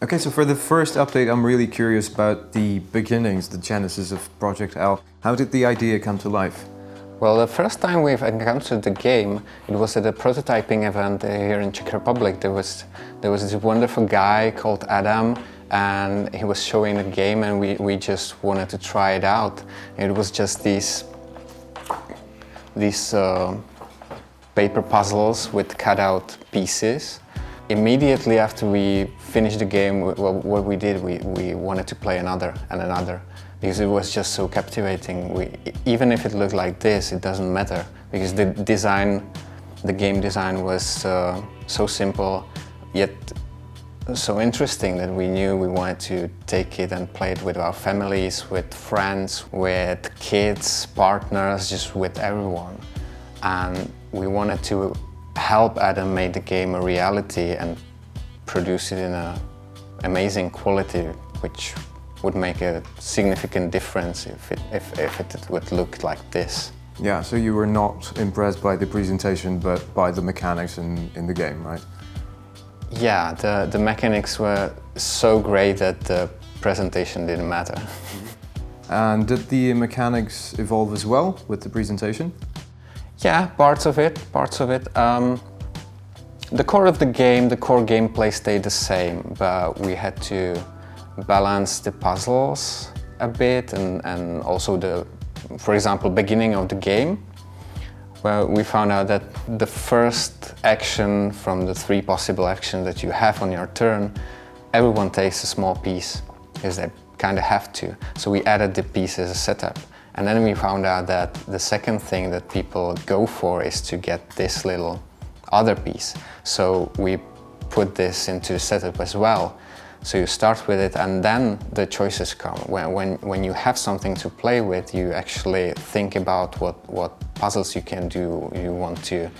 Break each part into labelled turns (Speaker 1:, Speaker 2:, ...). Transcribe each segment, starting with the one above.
Speaker 1: Okay, so for the first update, I'm really curious about the beginnings, the genesis of Project L. How did the idea come to life?
Speaker 2: Well, the first time we've encountered the game, it was at a prototyping event here in Czech Republic. There was this wonderful guy called Adam, and he was showing the game, and we just wanted to try it out. It was just these paper puzzles with cut-out pieces. Immediately after we finished the game, what we did, we wanted to play another and another, because it was just so captivating. Even if it looked like this, it doesn't matter, because the game design was so simple, yet so interesting that we knew we wanted to take it and play it with our families, with friends, with kids, partners, just with everyone. And we wanted to help Adam make the game a reality and produce it in an amazing quality, which would make a significant difference if it would look like this.
Speaker 1: Yeah, so you were not impressed by the presentation, but by the mechanics in the game, right?
Speaker 2: Yeah, the mechanics were so great that the presentation didn't matter.
Speaker 1: And did the mechanics evolve as well with the presentation?
Speaker 2: Yeah, parts of it. The core of the game, the core gameplay stayed the same, but we had to balance the puzzles a bit and also for example, beginning of the game, where we found out that the first action from the 3 possible actions that you have on your turn, everyone takes a small piece, because they kind of have to. So we added the piece as a setup. And then we found out that the second thing that people go for is to get this little other piece. So we put this into the setup as well. So you start with it and then the choices come. When you have something to play with, you actually think about what puzzles you can do. You want to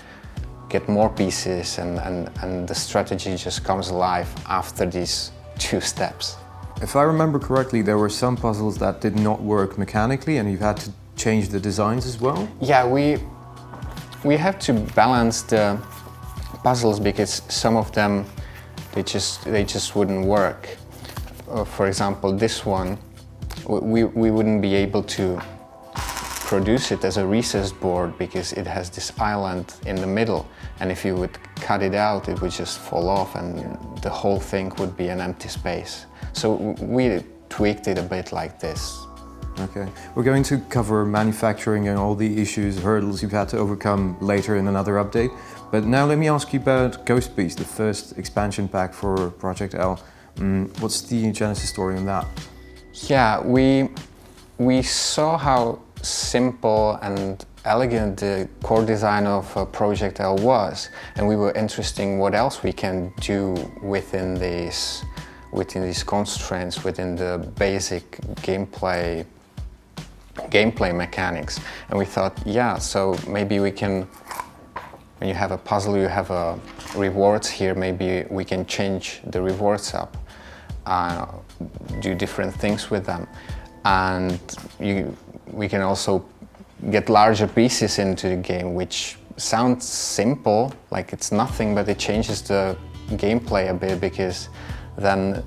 Speaker 2: get more pieces and the strategy just comes alive after these 2 steps.
Speaker 1: If I remember correctly, there were some puzzles that did not work mechanically and you've had to change the designs as well?
Speaker 2: Yeah, we have to balance the puzzles because some of them, they just wouldn't work. For example, this one, we wouldn't be able to produce it as a recessed board because it has this island in the middle, and if you would cut it out, it would just fall off and the whole thing would be an empty space. So we tweaked it a bit like this.
Speaker 1: Okay. We're going to cover manufacturing and all the issues, hurdles you've had to overcome later in another update. But now let me ask you about Ghost Beast, the first expansion pack for Project L. What's the genesis story on that?
Speaker 2: Yeah, we saw how simple and elegant the core design of Project L was, and we were interested in what else we can do within these constraints, within the basic gameplay mechanics. And we thought, yeah, so maybe we can, when you have a puzzle, you have rewards here, maybe we can change the rewards up, do different things with them. And we can also get larger pieces into the game, which sounds simple, like it's nothing, but it changes the gameplay a bit because then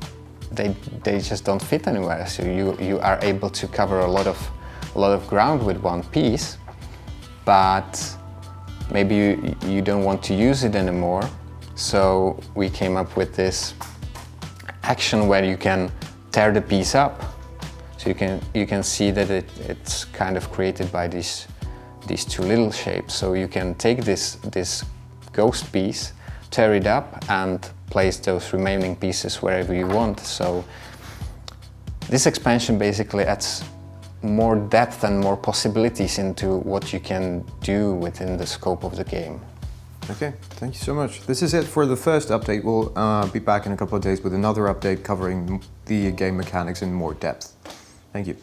Speaker 2: they just don't fit anywhere. So you are able to cover a lot of ground with one piece, but maybe you don't want to use it anymore. So we came up with this action where you can tear the piece up. So you can see that it's kind of created by these 2 little shapes. So you can take this ghost piece, tear it up and place those remaining pieces wherever you want. So this expansion basically adds more depth and more possibilities into what you can do within the scope of the game.
Speaker 1: Okay, thank you so much. This is it for the first update. We'll be back in a couple of days with another update covering the game mechanics in more depth. Thank you.